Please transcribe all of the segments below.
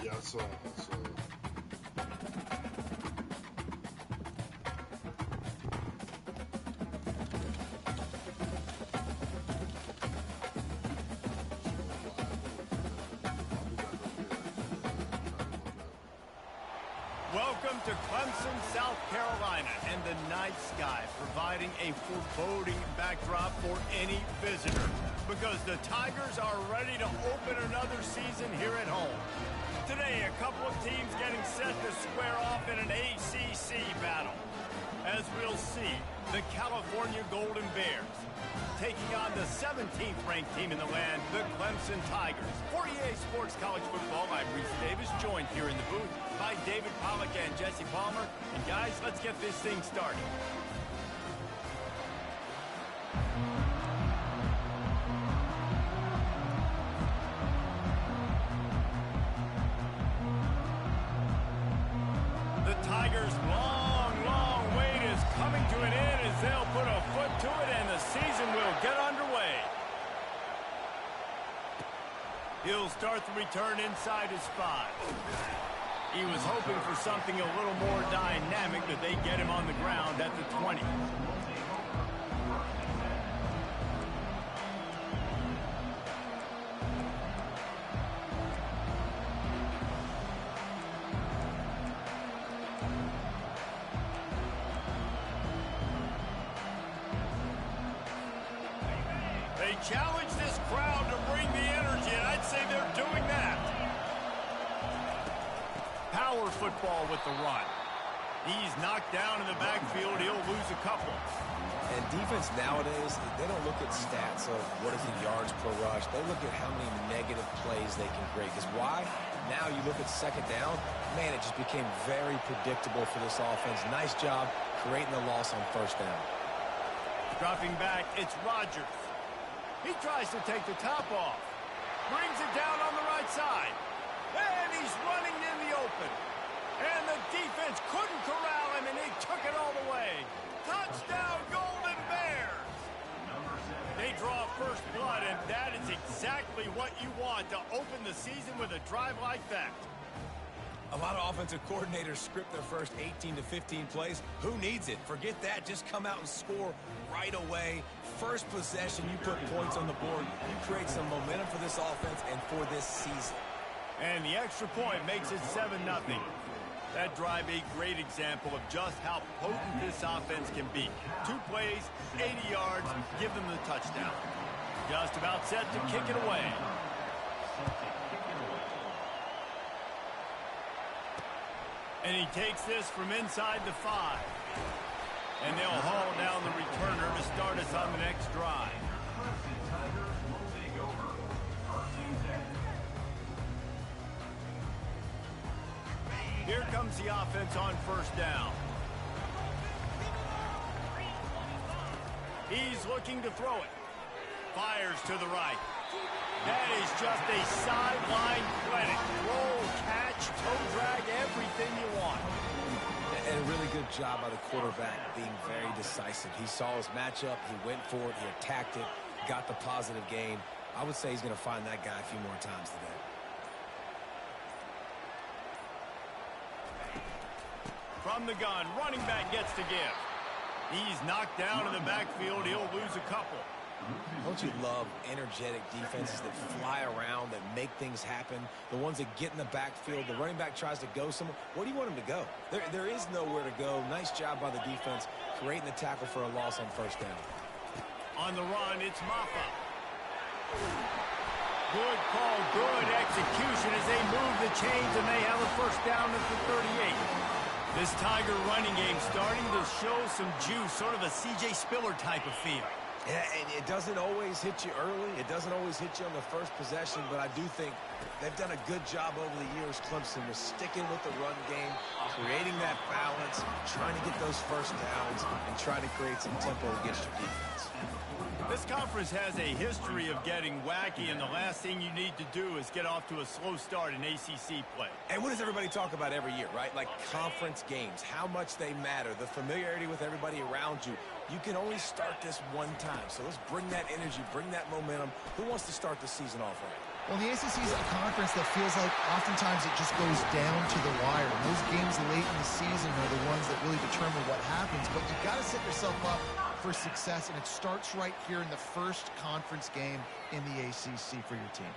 Yeah, I saw it. Welcome to Clemson, South Carolina, and the night sky providing a foreboding backdrop for any visitor because the Tigers are ready to open another season here at home. Today, a couple of teams getting set to square off in an ACC battle. As we'll see, the California Golden Bears taking on the 17th ranked team in the land, the Clemson Tigers. For EA Sports College Football, I'm Reese Davis, joined here in the booth by David Pollack and Jesse Palmer. And guys, let's get this thing started. The Tigers' long wait is coming to an end as they'll put a foot to it and the season will get underway. He'll start the return inside his 5. He was hoping for something a little more dynamic, but they get him on the ground at the 20. They challenge this crowd to bring the energy, and I'd say they're doing that. Power football with the run. He's knocked down in the backfield. He'll lose a couple. And defense nowadays, they don't look at stats of what is the yards per rush. They look at how many negative plays they can create. Because why? Now you look at second down, man, it just became very predictable for this offense. Nice job creating the loss on first down. Dropping back, it's Rodgers. He tries to take the top off. Brings it down on the right side. And he's running in the open. And the defense couldn't corral him, and he took it all the way. Touchdown, Golden Bears! They draw first blood, and that is exactly what you want to open the season with a drive like that. A lot of offensive coordinators script their first 18 to 15 plays. Who needs it? Forget that. Just come out and score right away. First possession, you put points on the board. You create some momentum for this offense and for this season. And the extra point makes it 7-0. That drive, a great example of just how potent this offense can be. 2 plays, 80 yards, give them the touchdown. Just about set to kick it away. And he takes this from inside the 5. And they'll haul down the returner to start us on the next drive. Here comes the offense on first down. He's looking to throw it. Fires to the right. That is just a sideline clinic. Roll, catch, toe drag, everything you want. And a really good job by the quarterback being very decisive. He saw his matchup, he went for it, he attacked it, got the positive gain. I would say he's going to find that guy a few more times today. From the gun, running back gets to give. He's knocked down in the backfield. He'll lose a couple. Don't you love energetic defenses that fly around, that make things happen? The ones that get in the backfield, the running back tries to go somewhere. Where do you want him to go? There is nowhere to go. Nice job by the defense creating the tackle for a loss on first down. On the run, it's Maffa. Good call, good execution as they move the chains and they have a first down at the 38. This Tiger running game starting to show some juice, sort of a C.J. Spiller type of feel. Yeah, and it doesn't always hit you early. It doesn't always hit you on the first possession, but I do think they've done a good job over the years, Clemson, with sticking with the run game, creating that balance, trying to get those first downs, and trying to create some tempo against your defense. This conference has a history of getting wacky, and the last thing you need to do is get off to a slow start in ACC play. And what does everybody talk about every year, right? Like conference games, how much they matter, the familiarity with everybody around you. You can only start this one time, so let's bring that energy, bring that momentum. Who wants to start the season off right? Well, the ACC is a conference that feels like oftentimes it just goes down to the wire. And those games late in the season are the ones that really determine what happens. But you've got to set yourself up for success, and it starts right here in the first conference game in the ACC for your team.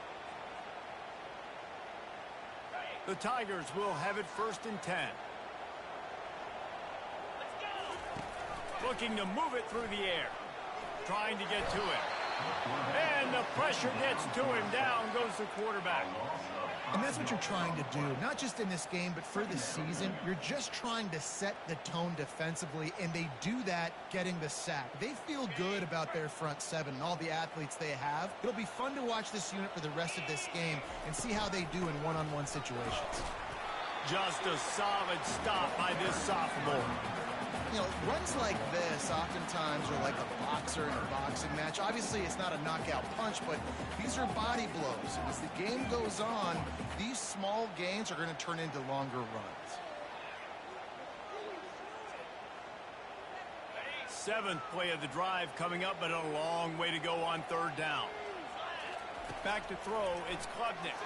The Tigers will have it 1st and 10. Looking to move it through the air. Trying to get to it. And the pressure gets to him. Down goes the quarterback. And that's what you're trying to do, not just in this game, but for the season. You're just trying to set the tone defensively, and they do that getting the sack. They feel good about their front seven and all the athletes they have. It'll be fun to watch this unit for the rest of this game and see how they do in one-on-one situations. Just a solid stop by this sophomore. You know, runs like this oftentimes are like a boxer in a boxing match. Obviously, it's not a knockout punch, but these are body blows. And as the game goes on, these small gains are going to turn into longer runs. 7th play of the drive coming up, but a long way to go on 3rd down. Back to throw, it's Klubnik.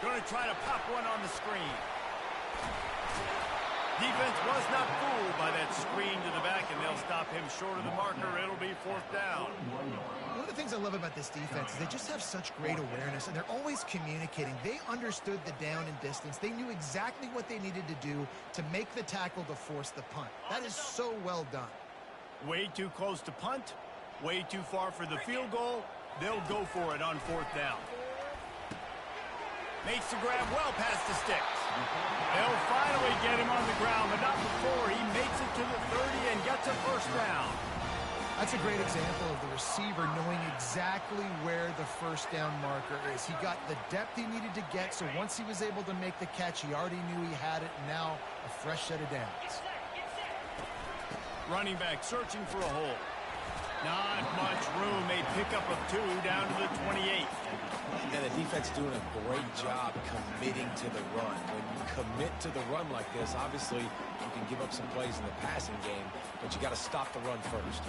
Going to try to pop one on the screen. Defense was not fooled by that screen to the back, and they'll stop him short of the marker. It'll be 4th down. One of the things I love about this defense is they just have such great awareness, and they're always communicating. They understood the down and distance. They knew exactly what they needed to do to make the tackle to force the punt. That is so well done. Way too close to punt, way too far for the field goal. They'll go for it on 4th down. Makes the grab well past the sticks. They'll finally get him on the ground, but not before he makes it to the 30 and gets a 1st down. That's a great example of the receiver knowing exactly where the 1st down marker is. He got the depth he needed to get, so once he was able to make the catch, he already knew he had it, and now a fresh set of downs. Running back searching for a hole. Not much room. A pickup of 2 down to the 28. And the defense doing a great job committing to the run. When you commit to the run like this, obviously you can give up some plays in the passing game, but you got to stop the run first.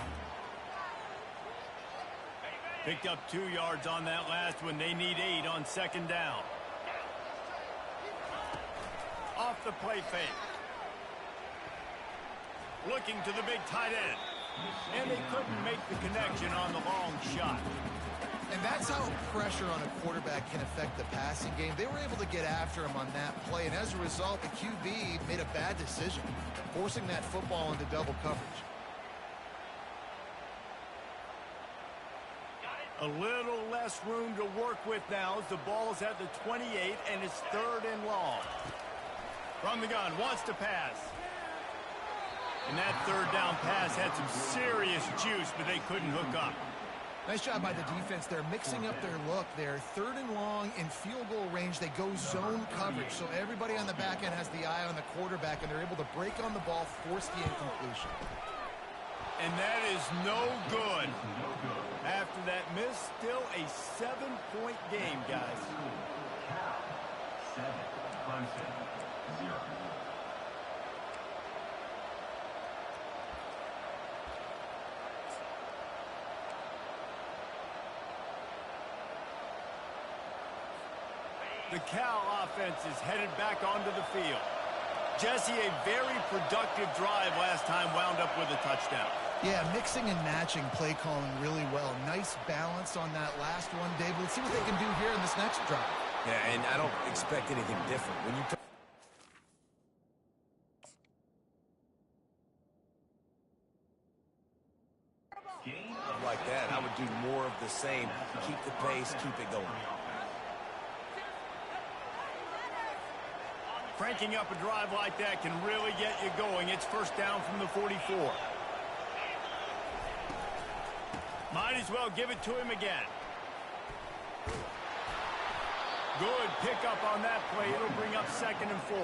Picked up 2 yards on that last one. They need 8 on 2nd down. Off the play fake. Looking to the big tight end. And they couldn't make the connection on the long shot. And that's how pressure on a quarterback can affect the passing game. They were able to get after him on that play, and as a result, the QB made a bad decision, forcing that football into double coverage. A little less room to work with now as the ball's at the 28, and it's 3rd and long. From the gun, wants to pass. And that 3rd down pass had some serious juice, but they couldn't hook up. Nice job by the defense. They're mixing up their look. They're 3rd and long in field goal range. They go zone coverage, so everybody on the back end has the eye on the quarterback, and they're able to break on the ball, force the incompletion. And that is no good. After that miss, still a 7-point game, guys. 7, Clemson, 0. The Cal offense is headed back onto the field. Jesse, a very productive drive last time, wound up with a touchdown. Yeah, mixing and matching play calling really well. Nice balance on that last one, Dave. Let's see what they can do here in this next drive. Yeah, and I don't expect anything different. When you like that, I would do more of the same. Keep the pace, keep it going. Cranking up a drive like that can really get you going. It's 1st down from the 44. Might as well give it to him again. Good pickup on that play. It'll bring up 2nd and 4.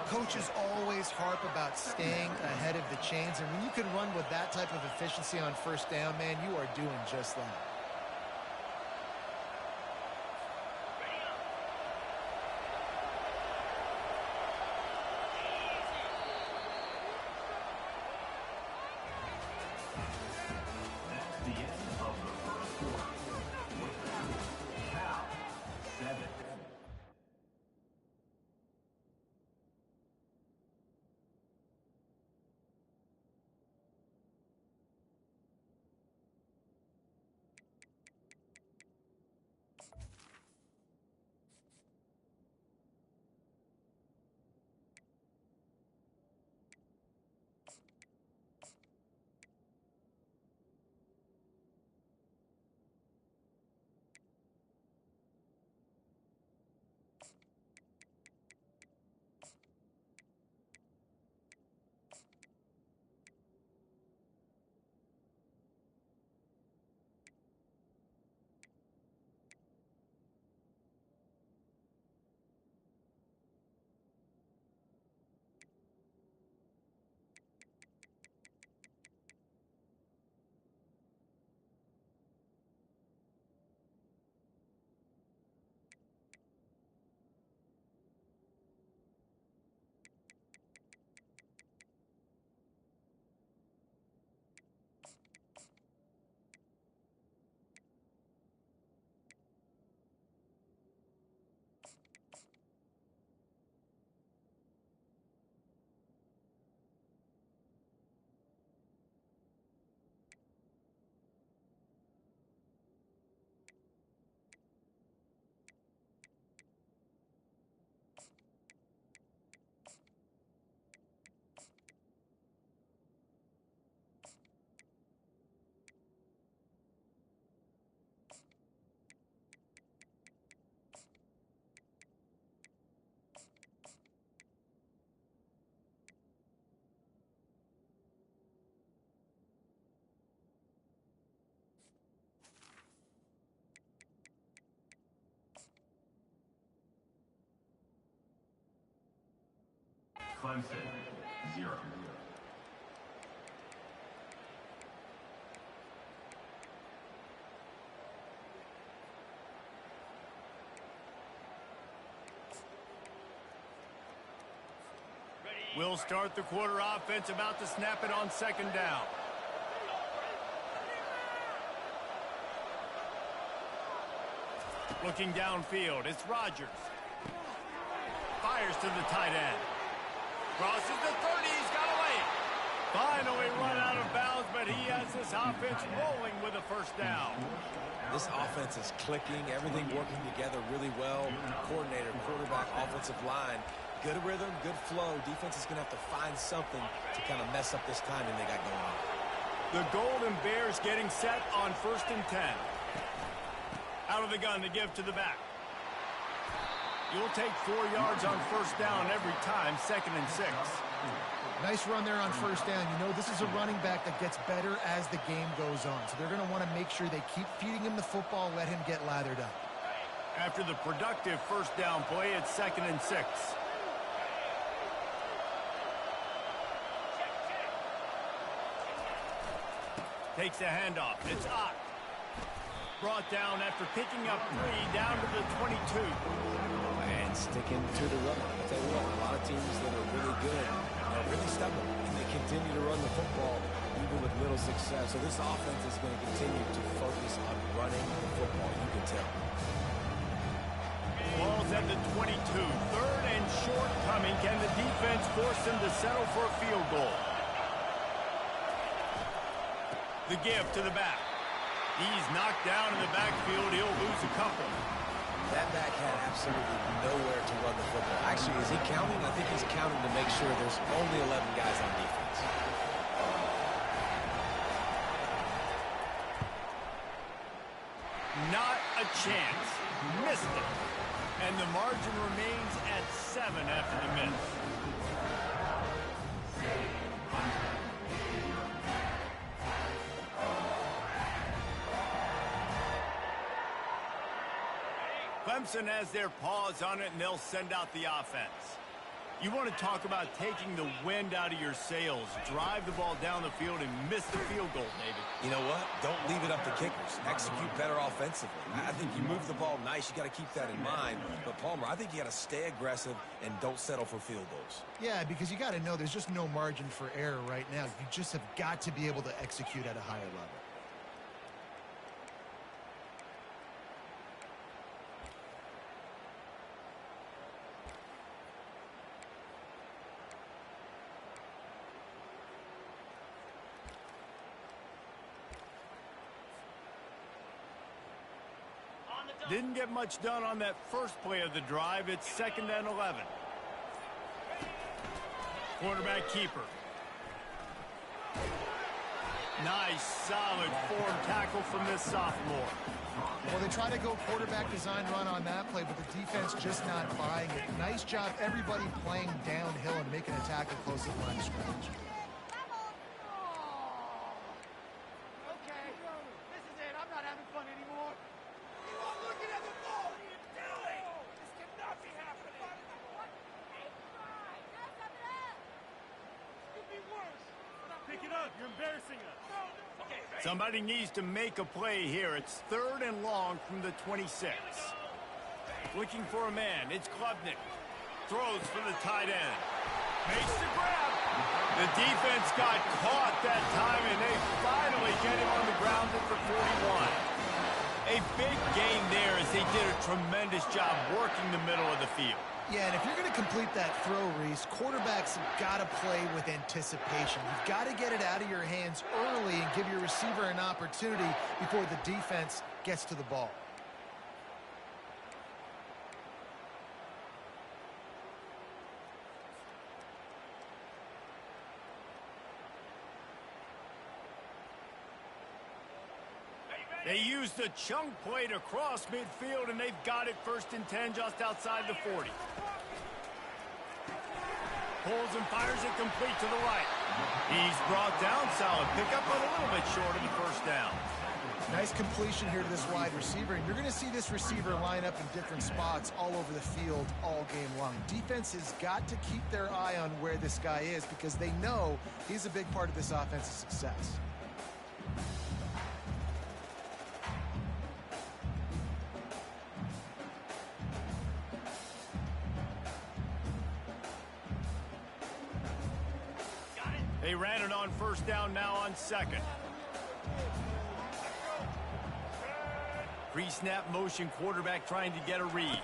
Coaches always harp about staying ahead of the chains, and when you can run with that type of efficiency on 1st down, man, you are doing just that. That's the end of the first quarter. Cal Clemson, 0. We'll start the quarter offense, about to snap it on second down. Looking downfield, it's Rodgers. Fires to the tight end. Crosses the 30, he's got away. Finally run out of bounds, but he has this offense rolling with a first down. This offense is clicking, everything working together really well. Coordinator, quarterback, offensive line. Good rhythm, good flow. Defense is going to have to find something to kind of mess up this timing they got going on. The Golden Bears getting set on 1st and 10. Out of the gun to give to the back. You'll take 4 yards on first down every time, 2nd and 6. Nice run there on first down. You know, this is a running back that gets better as the game goes on. So they're going to want to make sure they keep feeding him the football, let him get lathered up. After the productive first down play, it's 2nd and 6. Takes a handoff. It's Ott. Brought down after picking up 3 down to the 22. And sticking to the run. I'll tell you what, a lot of teams that are really good are really stubborn, and they continue to run the football even with little success. So this offense is going to continue to focus on running the football. You can tell. Ball's at the 22. 3rd and short coming. Can the defense force them to settle for a field goal? The give to the back. He's knocked down in the backfield. He'll lose a couple. That back had absolutely nowhere to run the football. Actually, is he counting? I think he's counting to make sure there's only 11 guys on defense. Not a chance. Missed it. And the margin remains at 7 after the miss. Clemson has their paws on it, and they'll send out the offense. You want to talk about taking the wind out of your sails. Drive the ball down the field and miss the field goal, David. You know what? Don't leave it up to kickers. Execute better offensively. I think you move the ball nice. You got to keep that in mind. But, Palmer, I think you got to stay aggressive and don't settle for field goals. Yeah, because you got to know there's just no margin for error right now. You just have got to be able to execute at a higher level. Didn't get much done on that first play of the drive. It's 2nd and 11. Quarterback keeper. Nice, solid form tackle from this sophomore. Well, they try to go quarterback design run on that play, but the defense just not buying it. Nice job, everybody playing downhill and making a tackle close to the line of scrimmage. Somebody needs to make a play here. It's 3rd and long from the 26. Looking for a man. It's Klubnik. Throws for the tight end. Makes the grab. The defense got caught that time, and they finally get him on the ground at the 41. A big gain there as they did a tremendous job working the middle of the field. Yeah, and if you're going to complete that throw, Reese, quarterbacks have got to play with anticipation. You've got to get it out of your hands early and give your receiver an opportunity before the defense gets to the ball. They used the chunk play to cross midfield, and they've got it 1st and 10 just outside the 40. Pulls and fires it complete to the right. He's brought down. Solid pickup, but a little bit short of the first down. Nice completion here to this wide receiver, and you're going to see this receiver line up in different spots all over the field all game long. Defense has got to keep their eye on where this guy is because they know he's a big part of this offense's success. They ran it on first down, now on second. Pre-snap motion, quarterback trying to get a read.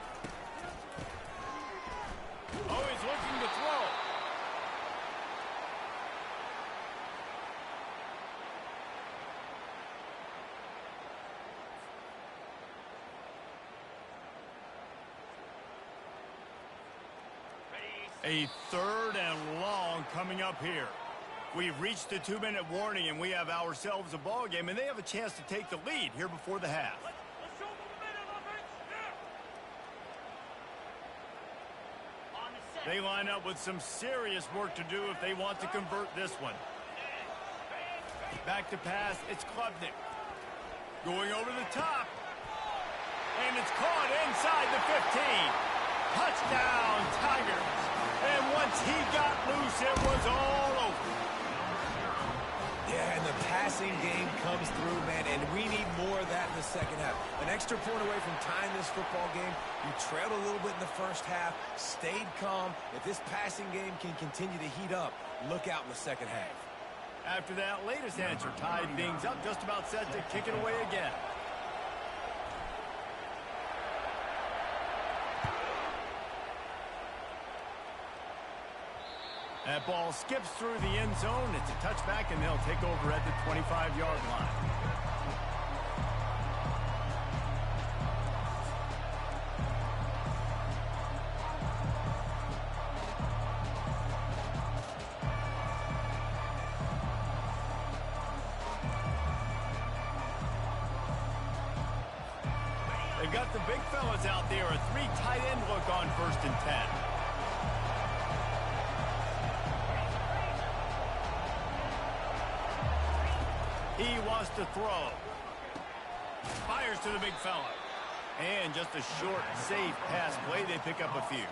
Oh, he's looking to throw. A 3rd and long coming up here. We've reached the 2-minute warning, and we have ourselves a ball game, and they have a chance to take the lead here before the half. They line up with some serious work to do if they want to convert this one. Back to pass, it's Klubnik. Going over the top. And it's caught inside the 15. Touchdown, Tigers. And once he got loose, it was all over. Yeah, and the passing game comes through, man, and we need more of that in the second half. An extra point away from tying this football game. You trailed a little bit in the first half, stayed calm. If this passing game can continue to heat up, look out in the second half. After that latest answer, tied things up, just about set to kick it away again. That ball skips through the end zone. It's a touchback, and they'll take over at the 25-yard line. They've got the big fellas out there. A 3 tight end look on 1st and 10. He wants to throw. Fires to the big fella. And just a short, safe pass play. They pick up a few.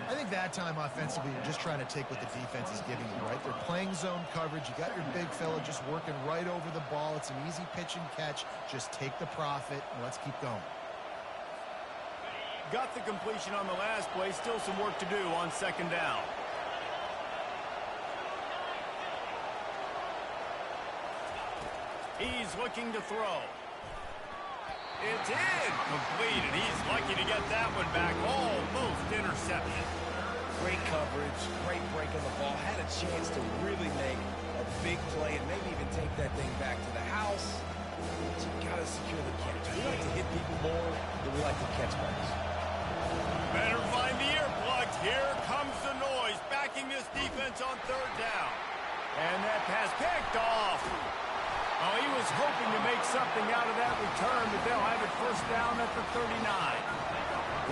I think that time offensively, you're just trying to take what the defense is giving you, right? They're playing zone coverage. You got your big fella just working right over the ball. It's an easy pitch and catch. Just take the profit, and let's keep going. Got the completion on the last play. Still some work to do on 2nd down. He's looking to throw. It's in. Complete, and he's lucky to get that one back. Almost intercepted. Great coverage, great break on the ball. Had a chance to really make a big play and maybe even take that thing back to the house. But you got to secure the catch. We like to hit people more than we like to catch balls. Better find the earplugs. Here comes the noise, backing this defense on 3rd down. And that pass picked off. Oh, he was hoping to make something out of that return, but they'll have it 1st down at the 39.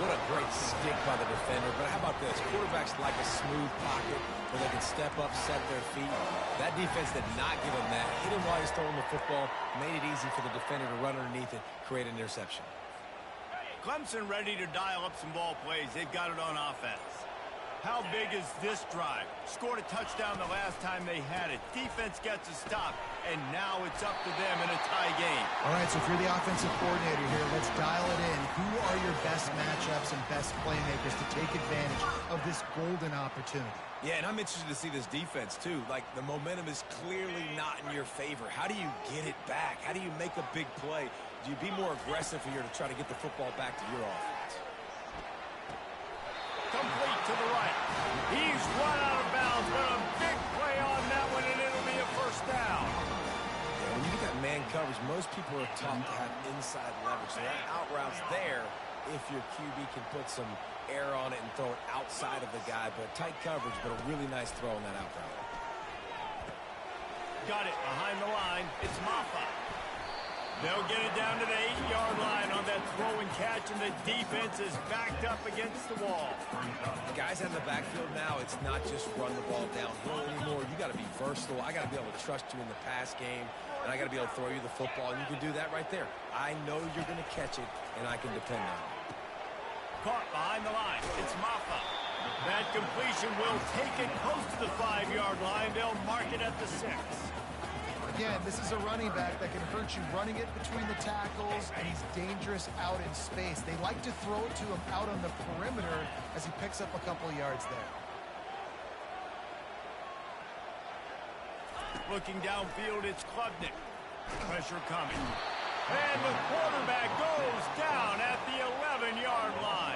What a great stick by the defender. But how about this? Quarterbacks like a smooth pocket where they can step up, set their feet. That defense did not give him that. Hit him while he's throwing the football. Made it easy for the defender to run underneath it, create an interception. Clemson ready to dial up some ball plays. They've got it on offense. How big is this drive? Scored a touchdown the last time they had it. Defense gets a stop, and now it's up to them in a tie game. All right, so if you're the offensive coordinator here, let's dial it in. Who are your best matchups and best playmakers to take advantage of this golden opportunity? Yeah, and I'm interested to see this defense, too. Like, the momentum is clearly not in your favor. How do you get it back? How do you make a big play? Do you be more aggressive here to try to get the football back to your offense? Complete to the right. He's run out of bounds, but a big play on that one, and it'll be a 1st down. Yeah, when you get that man coverage, most people are taught to have inside leverage. So that out route's there if your QB can put some air on it and throw it outside of the guy. But tight coverage, but a really nice throw on that out route. Got it behind the line. It's Maffa. They'll get it down to the 8-yard line on that throw and catch, and the defense is backed up against the wall. Guys in the backfield now, it's not just run the ball downhill anymore. You got to be versatile. I got to be able to trust you in the pass game, and I got to be able to throw you the football, and you can do that right there. I know you're going to catch it, and I can depend on it. Caught behind the line. It's Maffa. That completion will take it close to the 5-yard line. They'll mark it at the 6. Again, this is a running back that can hurt you running it between the tackles, and he's dangerous out in space. They like to throw it to him out on the perimeter as he picks up a couple of yards there. Looking downfield, it's Klubnik. Pressure coming. And the quarterback goes down at the 11-yard line.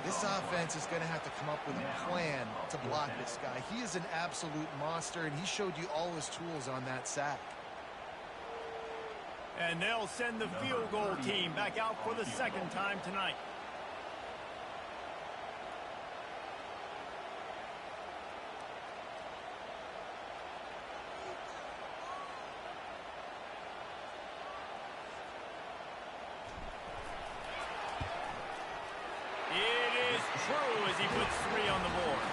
This offense is going to have to come up with a plan to block this guy. He is an absolute monster, and he showed you all his tools on that sack. And they'll send the field goal team back out for the second time tonight. True as he puts 3 on the board.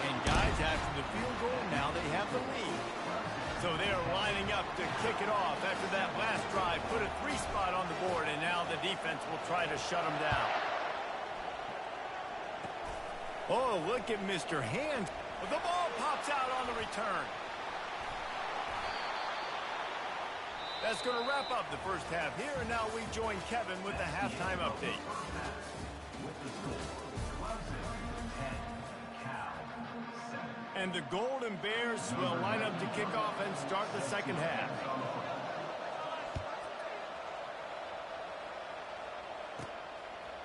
And guys, after the field goal, now they have the lead. So they are lining up to kick it off after that last drive. Put a 3 spot on the board, and now the defense will try to shut them down. Oh, look at Mr. Hands. The ball pops out on the return. That's going to wrap up the first half here, and now we join Kevin with the halftime update. And the Golden Bears will line up to kick off and start the second half.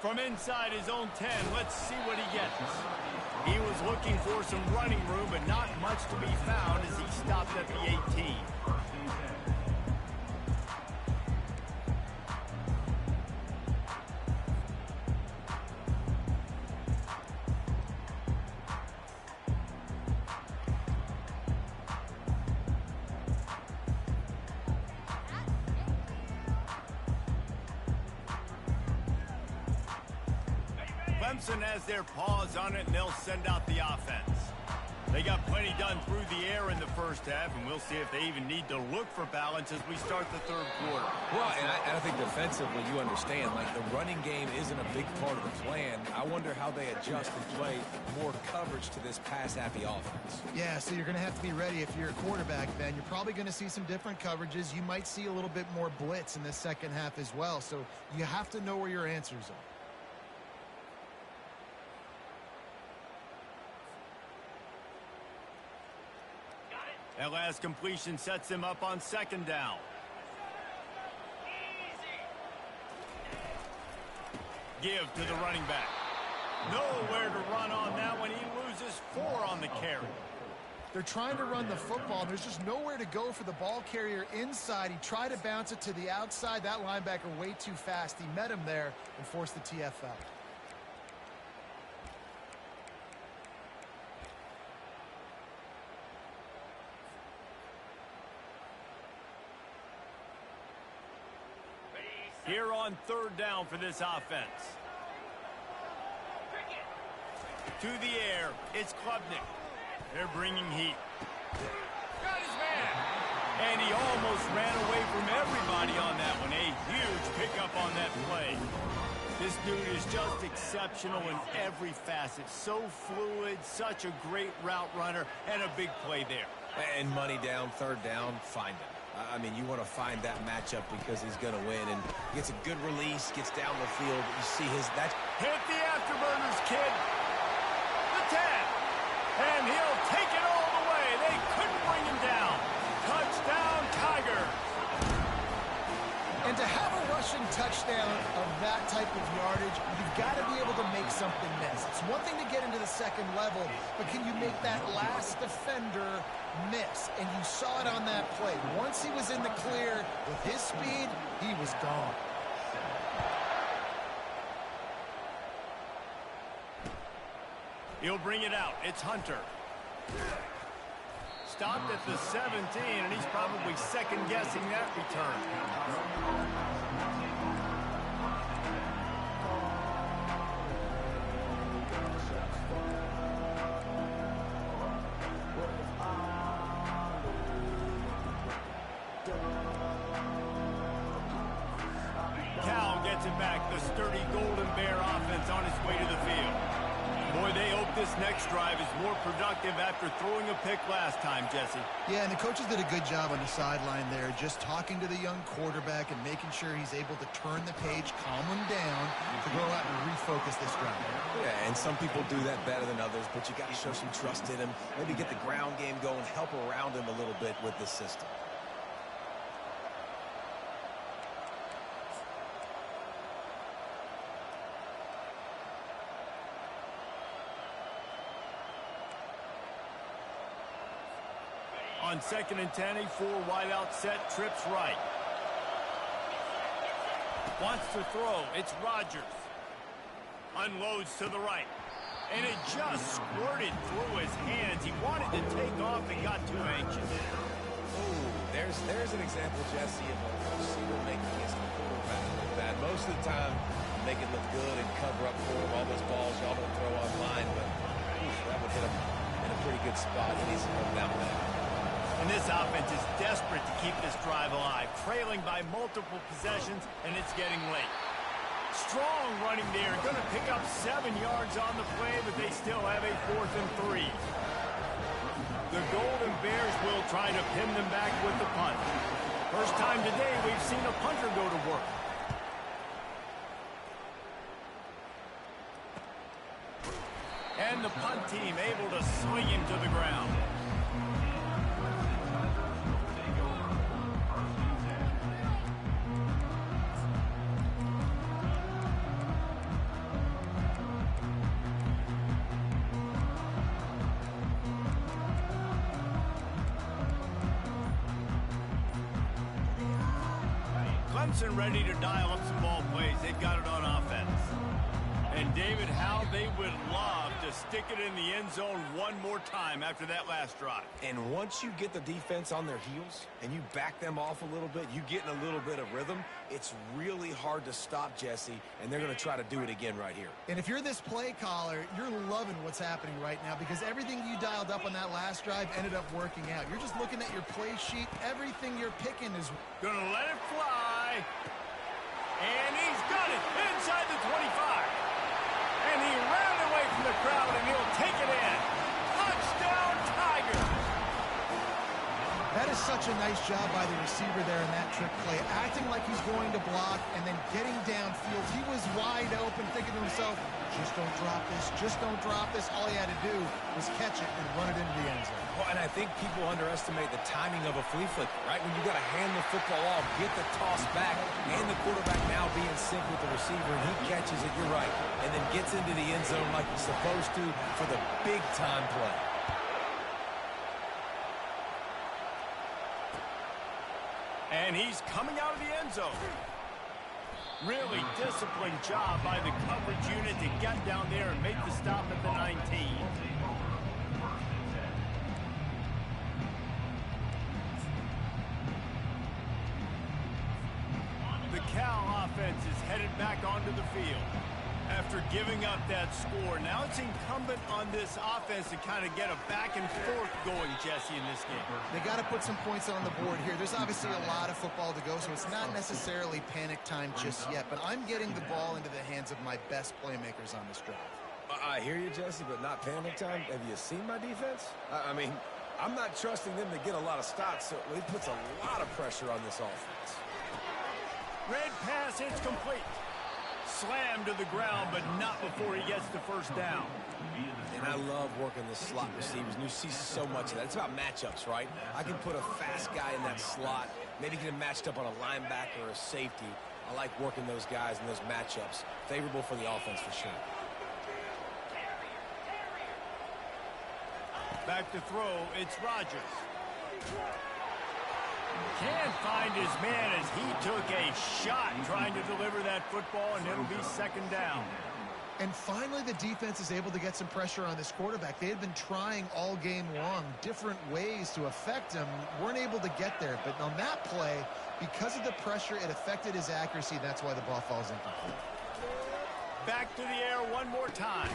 From inside his own 10, let's see what he gets. He was looking for some running room, but not much to be found as he stopped at the 18. Clemson has their paws on it, and they'll send out the offense. They got plenty done through the air in the first half, and we'll see if they even need to look for balance as we start the third quarter. Well, and I think defensively, you understand, like the running game isn't a big part of the plan. I wonder how they adjust and play more coverage to this pass-happy offense. Yeah, so you're going to have to be ready if you're a quarterback, Ben. You're probably going to see some different coverages. You might see a little bit more blitz in the second half as well, so you have to know where your answers are. That last completion sets him up on second down. Give to the running back. Nowhere to run on that one. He loses 4 on the carry. They're trying to run the football. There's just nowhere to go for the ball carrier inside. He tried to bounce it to the outside. That linebacker way too fast. He met him there and forced the TFL. Here on third down for this offense. To the air, it's Klubnik. They're bringing heat. Got his man. And he almost ran away from everybody on that one. A huge pickup on that play. This dude is just exceptional in every facet. So fluid, such a great route runner, and a big play there. And money down, third down, find him. I mean, you want to find that matchup because he's going to win, and gets a good release, gets down the field. You see his that hit the afterburners, kid. The 10, and he'll take it all the way. They couldn't bring him down. Touchdown, Tigers. And to have a rushing touchdown of that type of yardage, you've got to be able to make something miss. It's one thing to get into the second level, but can you make that last defender miss? And you saw it on that play. Once he was in the clear with his speed, he was gone. He'll bring it out. It's Hunter. stopped at the 17, and he's probably second-guessing that return. Cal gets it back. The sturdy Golden Bear offense on its way to the field. Boy, they hope this next drive is more productive after throwing a pick last time, Jesse. Yeah, and the coaches did a good job on the sideline there, just talking to the young quarterback and making sure he's able to turn the page, calm him down, to go out and refocus this drive. Yeah, and some people do that better than others, but you got to show some trust in him. Maybe get the ground game going, help around him a little bit with this system. On 2nd and 10, a 4-wideout set, trips right. Wants to throw. It's Rodgers. Unloads to the right. And it just squirted through his hands. He wanted to take off and got too anxious. Oh, there's an example, Jesse, of a receiver making his quarterback look bad. Most of the time, make it look good and cover up for him. All those balls y'all don't throw online, but that would hit him in a pretty good spot. He needs to come down with that. And this offense is desperate to keep this drive alive, trailing by multiple possessions, and it's getting late. Strong running there, going to pick up 7 yards on the play, but they still have a 4th and 3. The Golden Bears will try to pin them back with the punt. First time today we've seen a punter go to work. And the punt team able to swing him to the ground. Clemson ready to dial up some ball plays. They've got it on offense. And David, how they would love to stick it in the end zone one more time after that last drive. And once you get the defense on their heels and you back them off a little bit, you get in a little bit of rhythm, it's really hard to stop, Jesse, and they're going to try to do it again right here. And if you're this play caller, you're loving what's happening right now because everything you dialed up on that last drive ended up working out. You're just looking at your play sheet. Everything you're picking is going to let it fly. And he's got it inside the 25. And he ran away from the crowd, and he'll take it in. Touchdown, Tiger! That is such a nice job by the receiver there in that trick play, acting like he's going to block and then getting downfield. He was wide open, thinking to himself, just don't drop this, just don't drop this. All he had to do was catch it and run it into the end zone. Well, and I think people underestimate the timing of a flea flicker, right? When you got to hand the football off, get the toss back, and the quarterback now be in sync with the receiver, and he catches it, you're right, and then gets into the end zone like he's supposed to for the big-time play. And he's coming out of the end zone. Really disciplined job by the coverage unit to get down there and make the stop at the 19. The Cal offense is headed back onto the field. After giving up that score, now it's incumbent on this offense to kind of get a back and forth going, Jesse, in this game. They got to put some points on the board here. There's obviously a lot of football to go, so it's not necessarily panic time just yet, but I'm getting the ball into the hands of my best playmakers on this drive. I hear you, Jesse, but not panic time. Have you seen my defense? I mean, I'm not trusting them to get a lot of stops, so it puts a lot of pressure on this offense. Red pass, it's complete. Slammed to the ground, but not before he gets the first down. And I love working the slot receivers, and you see so much of that. It's about matchups, right? I can put a fast guy in that slot, maybe get him matched up on a linebacker or a safety. I like working those guys in those matchups. Favorable for the offense for sure. Back to throw, it's Rodgers. Can't find his man as he took a shot trying to deliver that football, and it'll be second down. And finally, the defense is able to get some pressure on this quarterback. They had been trying all game long different ways to affect him. Weren't able to get there. But on that play, because of the pressure, it affected his accuracy. That's why the ball falls incomplete. Back to the air one more time.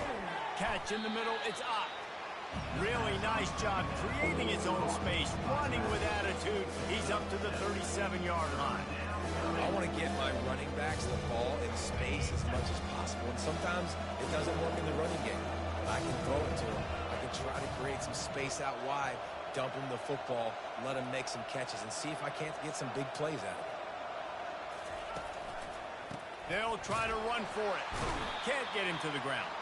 Catch in the middle. It's up. Really nice job creating his own space, running with attitude. He's up to the 37-yard line. I want to get my running backs the ball in space as much as possible. And sometimes it doesn't work in the running game. But I can throw it to him. I can try to create some space out wide, dump him the football, let him make some catches, and see if I can't get some big plays out of it. They'll try to run for it. Can't get him to the ground.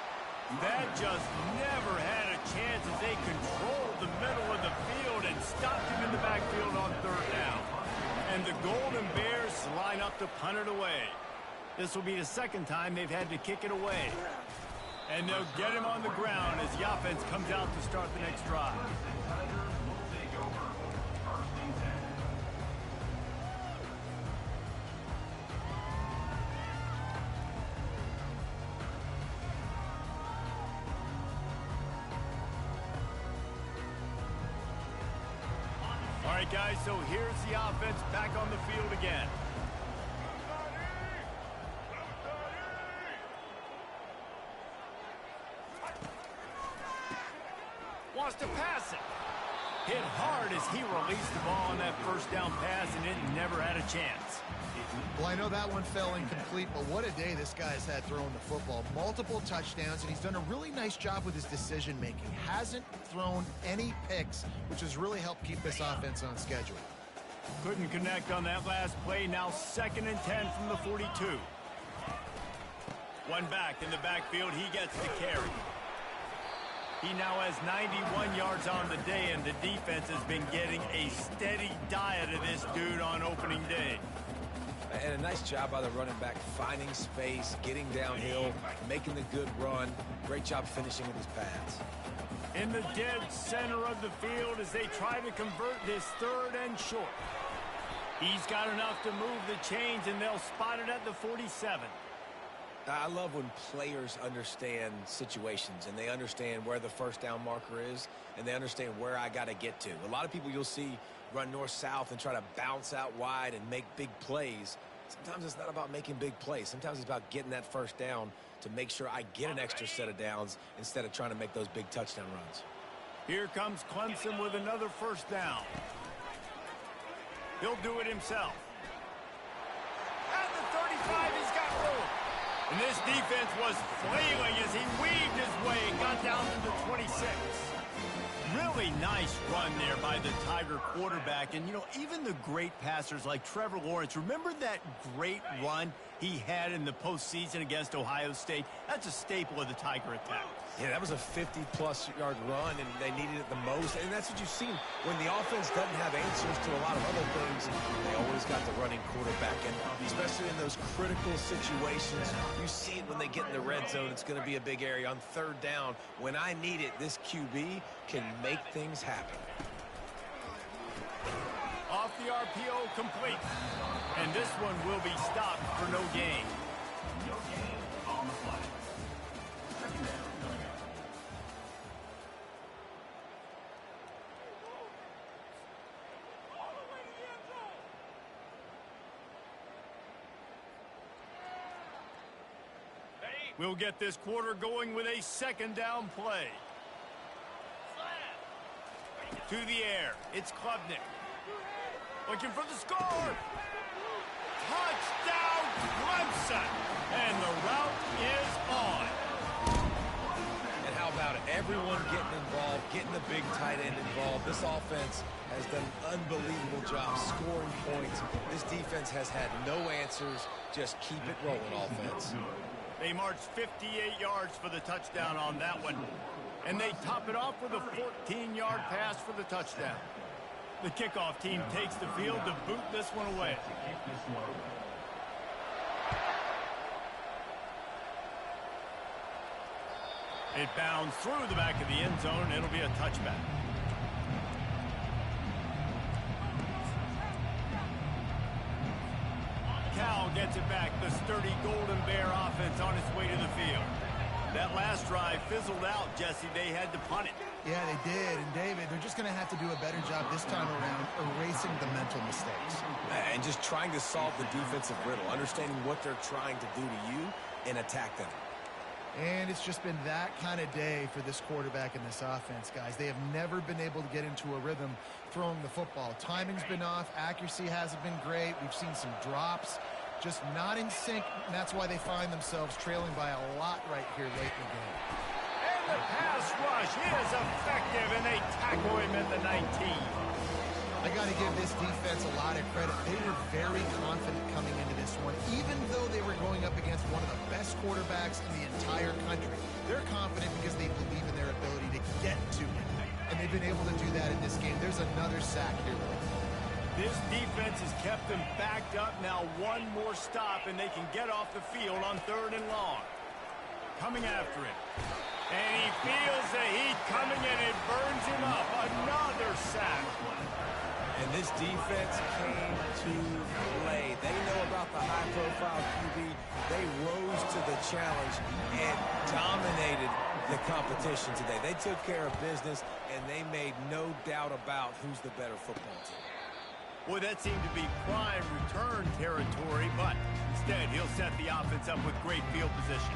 That just never had a chance as they controlled the middle of the field and stopped him in the backfield on third down. And the Golden Bears line up to punt it away. This will be the second time they've had to kick it away. And they'll get him on the ground as the offense comes out to start the next drive. All right, guys, so here's the offense back on the field again. Wants to pass it. Hit hard as he released the ball on that first down pass, and it never had a chance. Well, I know that one fell incomplete, but what a day this guy's had throwing the football. Multiple touchdowns, and he's done a really nice job with his decision-making. Hasn't thrown any picks, which has really helped keep this offense on schedule. Couldn't connect on that last play. Now 2nd and 10 from the 42. One back in the backfield. He gets the carry. He now has 91 yards on the day, and the defense has been getting a steady diet of this dude on opening day. And a nice job by the running back, finding space, getting downhill, making the good run. Great job finishing with his pads. In the dead center of the field as they try to convert this 3rd and short. He's got enough to move the chains, and they'll spot it at the 47. I love when players understand situations and they understand where the first down marker is and they understand where I got to get to. A lot of people you'll see run north-south and try to bounce out wide and make big plays. Sometimes it's not about making big plays. Sometimes it's about getting that first down to make sure I get an extra set of downs instead of trying to make those big touchdown runs. Here comes Clemson with another first down. He'll do it himself. At the 35, he's got room. And this defense was flailing as he weaved his way and got down to the 26. Really nice run there by the Tiger quarterback. And, you know, even the great passers like Trevor Lawrence, remember that great run he had in the postseason against Ohio State? That's a staple of the Tiger attack. Yeah, that was a 50-plus yard run, and they needed it the most. And that's what you've seen. When the offense doesn't have answers to a lot of other things, they always got the running quarterback. And especially in those critical situations, you see it when they get in the red zone. It's going to be a big area. On 3rd down, when I need it, this QB can make things happen. Off the RPO, complete. And this one will be stopped for no gain. No gain on the play. 2nd down. We'll get this quarter going with a 2nd down play. To the air. It's Klubnik. Looking for the score. Touchdown, Clemson. And the route is on. And how about it? Everyone getting involved, getting the big tight end involved. This offense has done an unbelievable job scoring points. This defense has had no answers. Just keep it rolling, offense. They marched 58 yards for the touchdown on that one. And they top it off with a 14-yard pass for the touchdown. The kickoff team takes the field to boot this one away. It bounds through the back of the end zone. It'll be a touchback. Cal gets it back. The sturdy Golden Bear offense on its way to the field. That last drive fizzled out, Jesse. They had to punt it. Yeah, they did. And, David, they're just going to have to do a better job this time around erasing the mental mistakes. And just trying to solve the defensive riddle, understanding what they're trying to do to you and attack them. And it's just been that kind of day for this quarterback and this offense, guys. They have never been able to get into a rhythm throwing the football. Timing's been off. Accuracy hasn't been great. We've seen some drops. Just not in sync, and that's why they find themselves trailing by a lot right here late in the game. And the pass rush is effective, and they tackle him at the 19. I got to give this defense a lot of credit. They were very confident coming into this one, even though they were going up against one of the best quarterbacks in the entire country. They're confident because they believe in their ability to get to him, and they've been able to do that in this game. There's another sack here. This defense has kept them backed up. Now one more stop, and they can get off the field on 3rd and long. Coming after it. And he feels the heat coming, and it burns him up. Another sack. And this defense came to play. They know about the high-profile QB. They rose to the challenge and dominated the competition today. They took care of business, and they made no doubt about who's the better football team. Boy, that seemed to be prime return territory, but instead he'll set the offense up with great field position.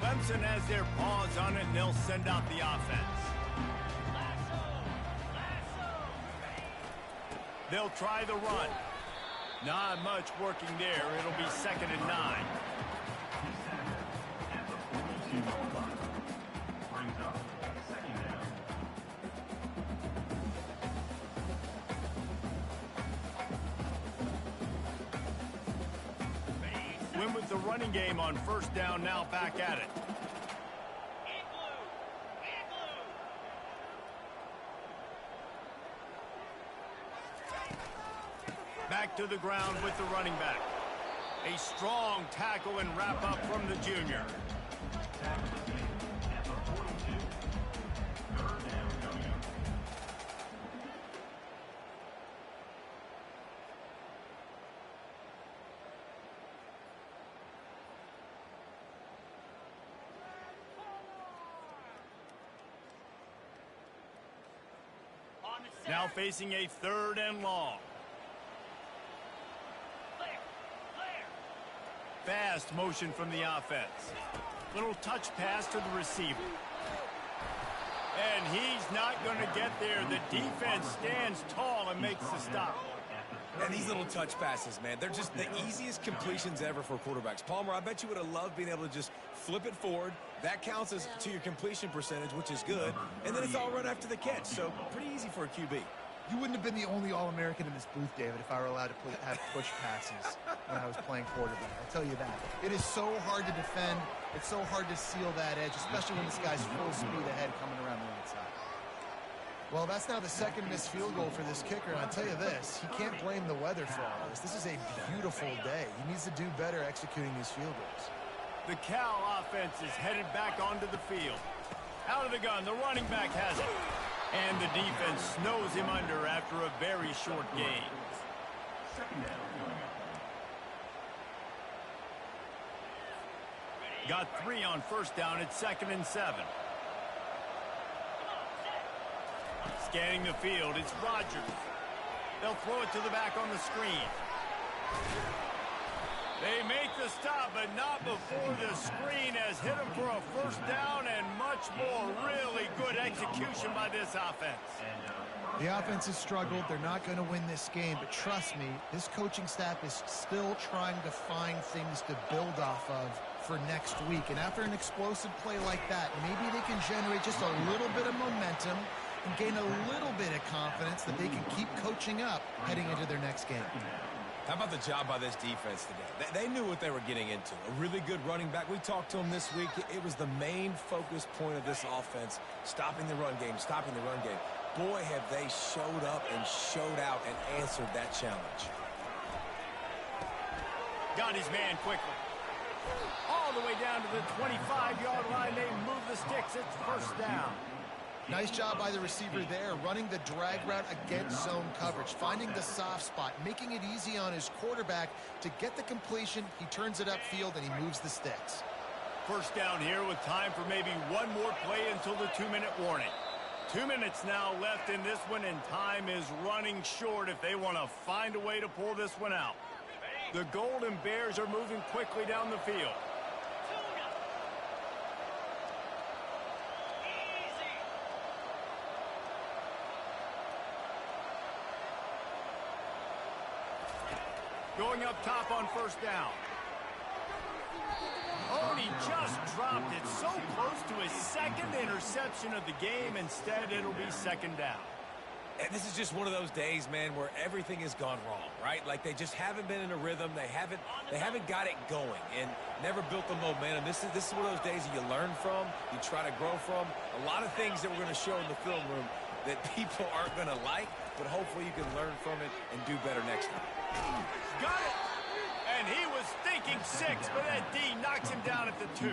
Clemson has their paws on it, and they'll send out the offense. They'll try the run. Not much working there. It'll be 2nd and 9. Win with the running game on 1st down, now back at it. Back to the ground with the running back. A strong tackle and wrap up from the junior. Now facing a 3rd and long. Fast motion from the offense. Little touch pass to the receiver. And he's not going to get there. The defense stands tall and makes the stop. And these little touch passes, man, they're just the easiest completions ever for quarterbacks. Palmer, I bet you would have loved being able to just flip it forward. That counts as to your completion percentage, which is good. And then it's all run after the catch, so pretty easy for a QB. You wouldn't have been the only All-American in this booth, David, if I were allowed to have push passes when I was playing quarterback. I'll tell you that. It is so hard to defend. It's so hard to seal that edge, especially when this guy's full speed ahead coming around the right side. Well, that's now the 2nd missed field goal for this kicker, and I'll tell you this, he can't blame the weather for all this. This is a beautiful day. He needs to do better executing these field goals. The Cal offense is headed back onto the field. Out of the gun, the running back has it. And the defense snows him under after a very short game. Got 3 on 1st down at 2nd and 7. Scanning the field, it's Rodgers. They'll throw it to the back on the screen. They make the stop, but not before the screen has hit them for a 1st down, and much more really good execution by this offense. The offense has struggled. They're not going to win this game, but trust me, this coaching staff is still trying to find things to build off of for next week. And after an explosive play like that, maybe they can generate just a little bit of momentum and gain a little bit of confidence that they can keep coaching up heading into their next game. How about the job by this defense today? They knew what they were getting into. A really good running back. We talked to him this week. It was the main focus point of this offense, stopping the run game, stopping the run game. Boy, have they showed up and showed out and answered that challenge. Got his man quickly. All the way down to the 25-yard line. They move the sticks. It's 1st down. Nice job by the receiver there, running the drag route against zone coverage, finding the soft spot, making it easy on his quarterback to get the completion. He turns it upfield, and he moves the sticks. First down here with time for maybe one more play until the 2-minute warning. 2 minutes now left in this one, and time is running short if they want to find a way to pull this one out. The Golden Bears are moving quickly down the field. Going up top on first down. Oh, and he just dropped it so close to his second interception of the game. Instead, it'll be second down. And this is just one of those days, man, where everything has gone wrong, right? Like they just haven't been in a rhythm. They haven't got it going and never built the momentum. This is one of those days that you learn from, you try to grow from. A lot of things that we're going to show in the film room that people aren't going to like, but hopefully you can learn from it and do better next time. Got it! And he was thinking 6, but that D knocks him down at the 2.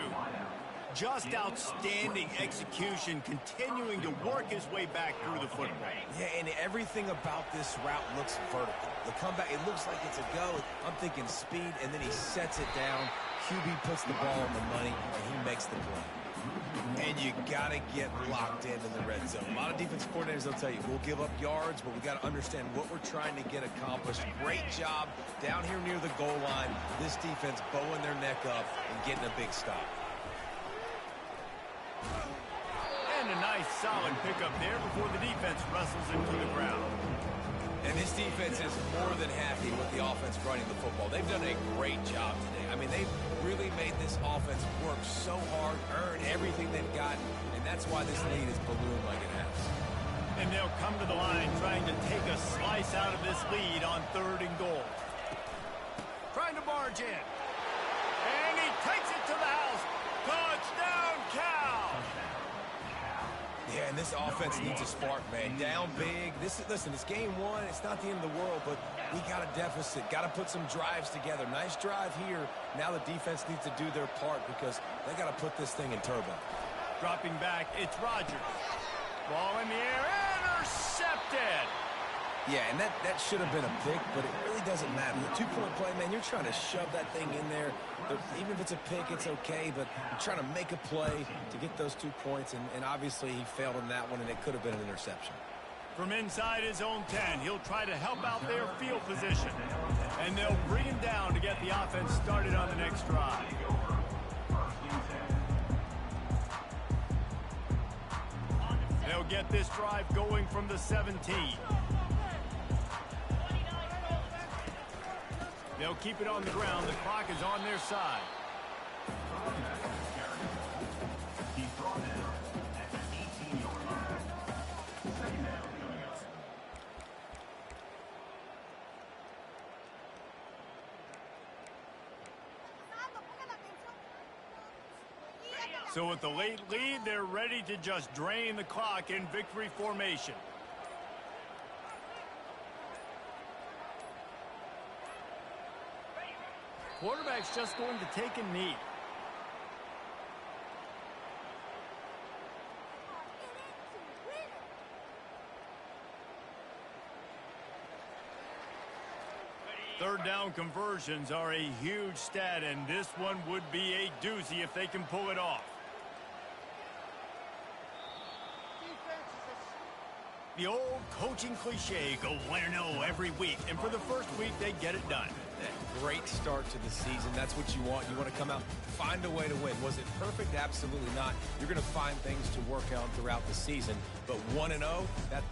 Just outstanding execution, continuing to work his way back through the football. Yeah, and everything about this route looks vertical. The comeback, it looks like it's a go. I'm thinking speed, and then he sets it down. QB puts the ball on the money, and he makes the play. And you got to get locked in the red zone. A lot of defense coordinators, they'll tell you, we'll give up yards, but we got to understand what we're trying to get accomplished. Great job down here near the goal line. This defense bowing their neck up and getting a big stop. And a nice solid pickup there before the defense wrestles into the ground. And this defense is more than happy with the offense running the football. They've done a great job today. I mean, they've really made this offense work so hard, earn everything they've gotten, and that's why this lead is ballooned like it has. And they'll come to the line trying to take a slice out of this lead on 3rd and goal. Trying to barge in. And he takes it to the house. Touchdown, Cal! Yeah, and this offense needs a spark, man. Down big. Listen, it's game 1. It's not the end of the world, but we got a deficit. Got to put some drives together. Nice drive here. Now the defense needs to do their part because they got to put this thing in turbo. Dropping back, it's Rodgers. Ball in the air, intercepted. Yeah, and that should have been a pick, but it really doesn't matter. The 2-point play, man, you're trying to shove that thing in there. Even if it's a pick, it's okay, but you're trying to make a play to get those 2 points, and obviously he failed on that one, and it could have been an interception. From inside his own 10, he'll try to help out their field position. And they'll bring him down to get the offense started on the next drive. They'll get this drive going from the 17. They'll keep it on the ground. The clock is on their side. He's brought in at the 18-yard line. Second down coming up. So with the late lead, they're ready to just drain the clock in victory formation. Quarterback's just going to take a knee. Third down conversions are a huge stat, and this one would be a doozy if they can pull it off. The old coaching cliche, go 1-0 every week, and for the first week, they get it done. Great start to the season. That's what you want. You want to come out, find a way to win. Was it perfect? Absolutely not. You're going to find things to work on throughout the season, but 1-0, that